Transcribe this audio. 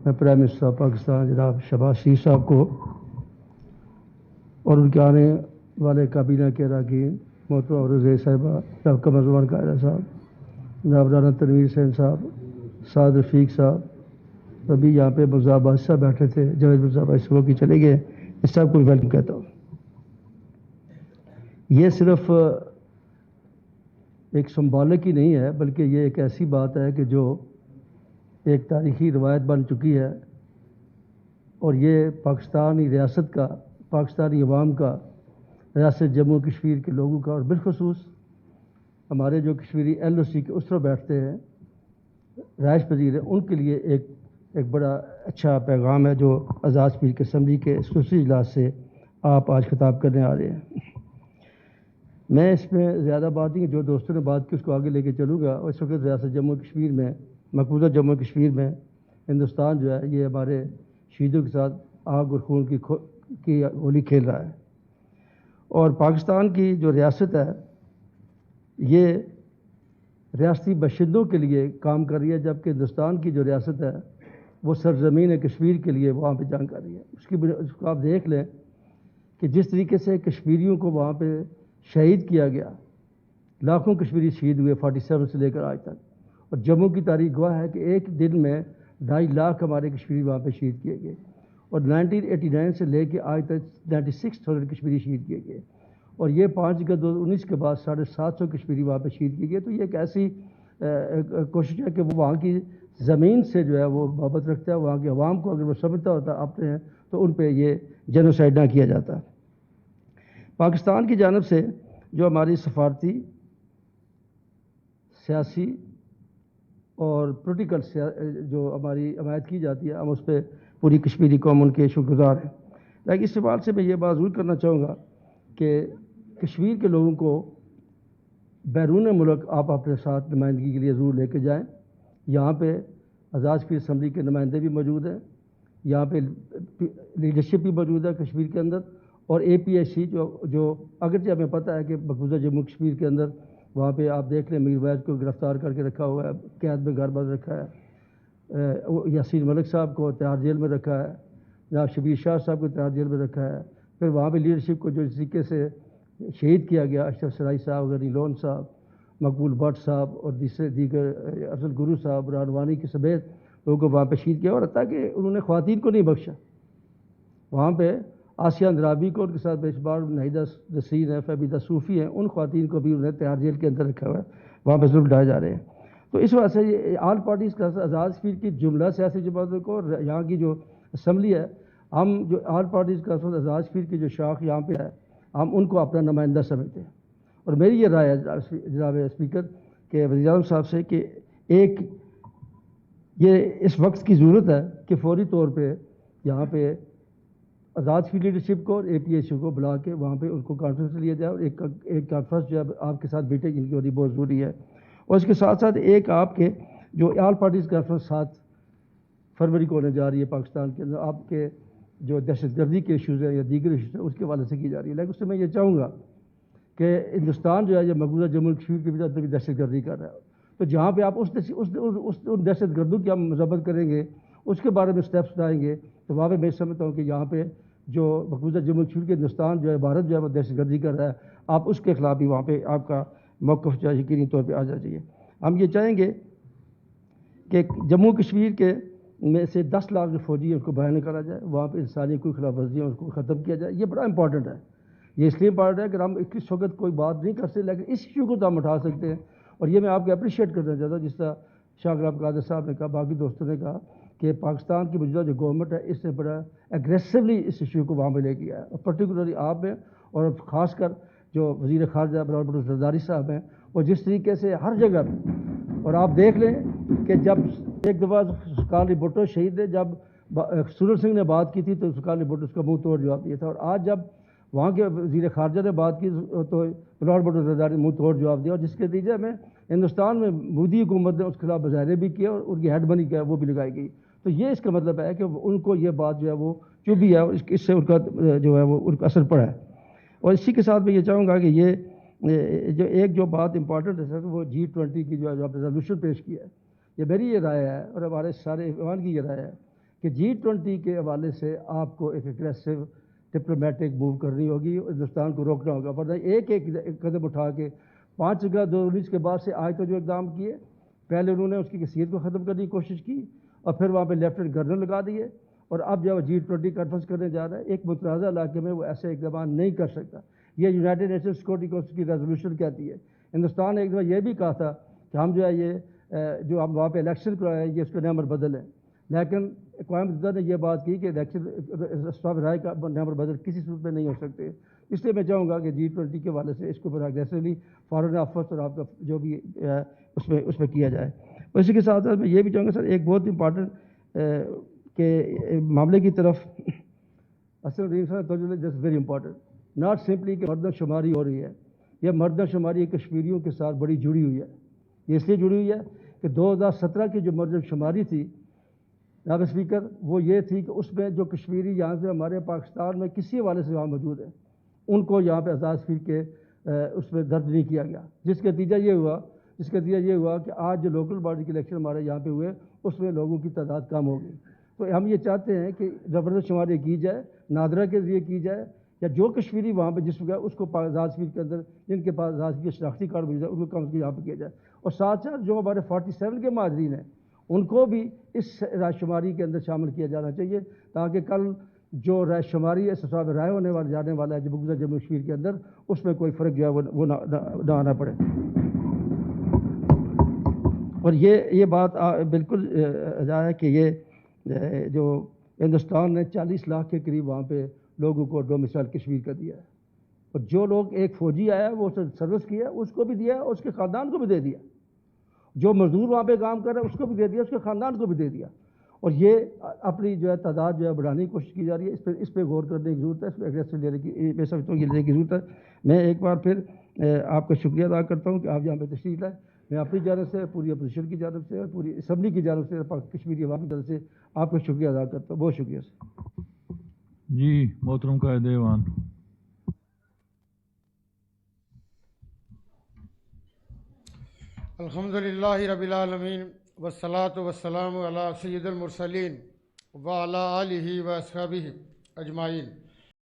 میں prime minister of Pakistan جناب شہباز شریف صاحب کو اور ان کے آنے والے کابینہ کے اراکین محترمہ عروضہ صاحبہ، جناب قمر زمان قائدہ صاحب، جناب رانا تنویر حسین صاحب، سعد رفیق صاحب، ابھی یہاں پہ مرزا بادشاہ بیٹھے تھے، جاوید مرزا بادشاہ وہ کی چلے گئے، اس سب کو ویلکم کہتا ہوں۔ یہ صرف ایک سمبولک ہی نہیں ہے، بلکہ یہ ایک ایسی بات ہے کہ جو ایک تاریخی روایت بن چکی ہے، اور یہ پاکستانی ریاست کا، پاکستانی عوام کا، ریاست جموں کشمیر کے لوگوں کا، اور بالخصوص ہمارے جو کشمیری ایل او سی کے اسروں بیٹھتے ہیں، رہائش پذیر ہیں، ان کے لیے ایک بڑا اچھا پیغام ہے جو آزاد کشمیر کی اسمبلی کے خصوصی اجلاس سے آپ آج خطاب کرنے آ رہے ہیں۔ میں اس میں زیادہ بات نہیں، جو دوستوں نے بات کی اس کو آگے لے کے چلوں گا۔ اور اس وقت ریاست جموں کشمیر میں، مقبوضہ جموں کشمیر میں ہندوستان جو ہے یہ ہمارے شہیدوں کے ساتھ آگ اور خون کی ہولی کھیل رہا ہے، اور پاکستان کی جو ریاست ہے یہ ریاستی باشندوں کے لیے کام کر رہی ہے، جبکہ ہندوستان کی جو ریاست ہے وہ سرزمین کشمیر کے لیے وہاں پہ جنگ کر رہی ہے۔ اس کو آپ دیکھ لیں کہ جس طریقے سے کشمیریوں کو وہاں پہ شہید کیا گیا، لاکھوں کشمیری شہید ہوئے 47 سے لے کر آج تک، اور جموں کی تاریخ گواہ ہے کہ ایک دن میں 2.5 لاکھ ہمارے کشمیری وہاں پہ شہید کیے گئے، اور 1989 سے لے کے آج تک 96,000 کشمیری شہید کیے گئے، اور یہ 5 اگست 2019 کے بعد 750 کشمیری وہاں پہ شہید کیے گئے۔ تو یہ ایک ایسی کوشش ہے کہ وہ وہاں کی زمین سے جو ہے وہ محبت رکھتا ہے، وہاں کے عوام کو اگر وہ سمجھتا ہوتا اپنے ہیں تو ان پہ یہ جینوسائیڈ نہ کیا جاتا۔ پاکستان کی جانب سے جو ہماری سفارتی، سیاسی اور پولیٹیکل جو ہماری حمایت کی جاتی ہے، ہم اس پہ پوری کشمیری قوم ان کے شکر گزار ہیں۔ لیکن اس سوال سے میں یہ بات ضرور کرنا چاہوں گا کہ کشمیر کے لوگوں کو بیرون ملک آپ اپنے ساتھ نمائندگی کے لیے ضرور لے کے جائیں۔ یہاں پہ آزاد کشمیر اسمبلی کے نمائندے بھی موجود ہیں، یہاں پہ لیڈرشپ بھی موجود ہے کشمیر کے اندر، اور اے پی ایس سی جو اگرچہ ہمیں پتہ ہے کہ مقبوضہ جموں کشمیر کے اندر وہاں پہ آپ دیکھ لیں میر ویز کو گرفتار کر کے رکھا ہوا ہے، قید میں گھر بند رکھا ہے، یاسین ملک صاحب کو تہاڑ جیل میں رکھا ہے، جناب شبیر شاہ صاحب کو تہاڑ جیل میں رکھا ہے، پھر وہاں پہ لیڈرشپ کو جو اس طریقے سے شہید کیا گیا، اشرف سرائی صاحب، غنی لون صاحب، مقبول بٹ صاحب اور دیگر افضل گرو صاحب، رانوانی کے سمیت لوگوں کو وہاں پہ شہید کیا، اور حتیٰ کہ انہوں نے خواتین کو نہیں بخشا۔ وہاں پہ آسیہ اندرابی کو، ان کے ساتھ بیشمار ناہیدہ نسرین ہے، فہمیدہ صوفی ہیں، ان خواتین کو بھی انہوں نے تہاڑ جیل کے اندر رکھا ہوا ہے، وہاں پہ ظلم ڈھائے جا رہے ہیں۔ تو اس وجہ سے یہ آل پارٹیز کا آزاد کشمیر کی جملہ سیاسی جماعتوں کو، یہاں کی جو اسمبلی ہے، ہم جو آل پارٹیز کا آزاد کشمیر کی جو شاخ یہاں پہ ہے، ہم ان کو اپنا نمائندہ سمجھتے ہیں۔ اور میری یہ رائے ہے جناب اسپیکر کہ وزیر اعظم صاحب سے کہ یہ اس وقت کی ضرورت ہے کہ فوری طور پہ یہاں پہ آزاد کشمیر لیڈرشپ کو اور اے پی ایس سی کو بلا کے وہاں پہ ان کو کانفرنس لیا جائے، اور ایک کانفرنس جو ہے آپ کے ساتھ میٹنگ ان کی ہونی بہت ضروری ہے، اور اس کے ساتھ ساتھ ایک آپ کے جو آل پارٹیز کانفرنس 7 فروری کو ہونے جا رہی ہے پاکستان کے اندر، آپ کے جو دہشت گردی کے ایشوز ہیں یا دیگر ایشوز ہیں اس کے حوالے سے کی جا رہی ہے۔ لیکن اس سے میں یہ چاہوں گا کہ ہندوستان جو ہے یہ مقبوضہ جموں کشمیر کے بھی دہشت گردی کر رہا ہے، تو جہاں پہ آپ ان دہشت گردوں کی ہم مذمت کریں گے، اس کے بارے میں سٹیپس اٹھائیں گے، تو وہاں پہ میں سمجھتا ہوں کہ یہاں پہ جو مقبوضہ جموں کشمیر کے ہندوستان جو ہے، بھارت جو ہے وہ دہشت گردی کر رہا ہے، آپ اس کے خلاف بھی وہاں پہ آپ کا موقف جو ہے یقینی طور پہ آ جانا چاہیے۔ ہم یہ چاہیں گے کہ جموں کشمیر کے میں سے 10 لاکھ جو فوجی ہیں اس کو باہر نکالا جائے، وہاں پہ انسانی کوئی خلاف ورزی ہے اس کو ختم کیا جائے۔ یہ بڑا امپورٹنٹ ہے، یہ اس لیے امپورٹنٹ ہے کہ ہم اس وقت کوئی بات نہیں کر سکتے، لیکن اس ایشو کو تو ہم اٹھا سکتے ہیں، اور یہ میں آپ کو اپریشیٹ کرنا چاہتا ہوں، جس طرح شاہ غلام قادر صاحب نے کہا، باقی دوستوں نے کہا کہ پاکستان کی موجودہ جو گورنمنٹ ہے اس نے بڑا ایگریسولی اس ایشو کو وہاں پہ لے گیا ہے، اور پرٹیکولرلی آپ ہیں، اور خاص کر جو وزیر خارجہ بلال بھٹو زرداری صاحب ہیں، اور جس طریقے سے ہر جگہ پہ، اور آپ دیکھ لیں کہ جب ایک دفعہ سکالی بھٹو شہید ہے، جب سورج سنگھ نے بات کی تھی تو سکالی بھٹو اس کا منہ توڑ جواب دیا تھا، اور آج جب وہاں کے وزیر خارجہ نے بات کی تو بلال بھٹو زرداری نے منہ توڑ جواب دیا، اور جس کے نتیجے میں ہندوستان میں مودی حکومت نے اس کے خلاف مظاہرے بھی کیے، اور ان کی ہیڈ منی کیا وہ بھی لگائی گئی۔ تو یہ اس کا مطلب ہے کہ ان کو یہ بات جو ہے وہ چبھی ہے، اور اس سے ان کا جو ہے وہ ان کا اثر پڑا ہے۔ اور اسی کے ساتھ میں یہ چاہوں گا کہ یہ جو بات امپورٹنٹ ہے سر، وہ G20 کی جو آپ نے ریزولوشن پیش کیا ہے، یہ میری یہ رائے ہے اور ہمارے سارے ایوان کی یہ رائے ہے کہ G20 کے حوالے سے آپ کو ایک اگریسو ڈپلومیٹک موو کرنی ہوگی، ہندوستان کو روکنا ہوگا، ورنہ ایک قدم اٹھا کے 5 اگست 2019 کے بعد سے آج تو جو اقدام کیے، پہلے انہوں نے اس کی حیثیت کو ختم کرنے کی کوشش کی اور پھر وہاں پہ لیفٹنٹ گورنر لگا دیے، اور اب جب G20 کانفرنس کرنے جا رہا ہے ایک متنازع علاقے میں وہ ایسے اقدامات نہیں کر سکتا۔ یہ یونائٹڈ نیشن سیکورٹی کونسل کی ریزولوشن کہتی ہے۔ ہندوستان نے ایک دفعہ یہ بھی کہا تھا کہ ہم جو ہے یہ جو ہم وہاں پہ الیکشن کرائے یہ اس کا نعمت بدل ہے، لیکن اقوام متحدہ نے یہ بات کی کہ الیکشن اسباب رائے کا نعمت بدل کسی صورت میں نہیں ہو سکتے۔ اس لیے میں چاہوں گا کہ G20 کے حوالے سے اس کو اگریسولی فارن افیئرس اور آپ کا جو بھی اس میں کیا جائے۔ اور اسی کے ساتھ ساتھ میں یہ بھی چاہوں گا سر ایک بہت امپارٹنٹ کہ معاملے کی طرف اصل this very important, not simply کہ مردم شماری ہو رہی ہے، یہ مردم شماری کشمیریوں کے ساتھ بڑی جڑی ہوئی ہے۔ یہ اس لیے جڑی ہوئی ہے کہ 2017 کی جو مردم شماری تھی جناب اسپیکر، وہ یہ تھی کہ اس میں جو کشمیری یہاں سے ہمارے پاکستان میں کسی حوالے سے وہاں موجود ہیں ان کو یہاں پہ آزاد فیل کے اس میں درج نہیں کیا گیا، جس کا نتیجہ یہ ہوا کہ آج جو لوکل باڈی کے الیکشن ہمارے یہاں پہ ہوئے اس میں لوگوں کی تعداد کم ہوگی۔ تو ہم یہ چاہتے ہیں کہ مردم شماری کی جائے، نادرہ کے ذریعے کی جائے، یا جو کشمیری وہاں پہ جس اس کو آزاد فیل کے اندر جن کے پاس آزاد فیل شناختی کارڈ مل جائے ان کو کم از کم یہاں پہ کیا جائے، اور ساتھ ساتھ جو ہمارے 47 کے مہاجرین ہیں ان کو بھی اس رائے شماری کے اندر شامل کیا جانا چاہیے، تاکہ کل جو رائے شماری ہے حساب رائے ہونے والا جانے والا ہے جموں کشمیر کے اندر اس میں کوئی فرق جو ہے وہ نہ آنا پڑے۔ اور یہ بات بالکل ہے کہ یہ جو ہندوستان نے 40 لاکھ کے قریب وہاں پہ لوگوں کو ڈومیسائل کشمیر کا دیا ہے، اور جو لوگ ایک فوجی آیا وہ سروس کیا اس کو بھی دیا اور اس کے خاندان کو بھی دے دیا، جو مزدور وہاں پہ کام کر رہا ہے اس کو بھی دے دیا، اس کے خاندان کو بھی دے دیا، اور یہ اپنی جو ہے تعداد جو ہے بڑھانے کی کوشش کی جا رہی ہے۔ اس پہ غور کرنے کی ضرورت ہے، اس پہ اگریسو لینے کی میں سمجھتا ہوں لینے کی ضرورت ہے۔ میں ایک بار پھر آپ کا شکریہ ادا کرتا ہوں کہ آپ یہاں پہ تشریف لائیں۔ میں اپنی جانب سے، پوری اپوزیشن کی جانب سے اور پوری اسمبلی کی جانب سے، کشمیری عوام کی طرف سے آپ کا شکریہ ادا کرتا ہوں۔ بہت شکریہ سر۔ جی محترم قائد ایوان۔ الحمدللہ رب العالمین والصلاة والسلام علی سید المرسلین وعلی آلہ واصحابہ اجمعین۔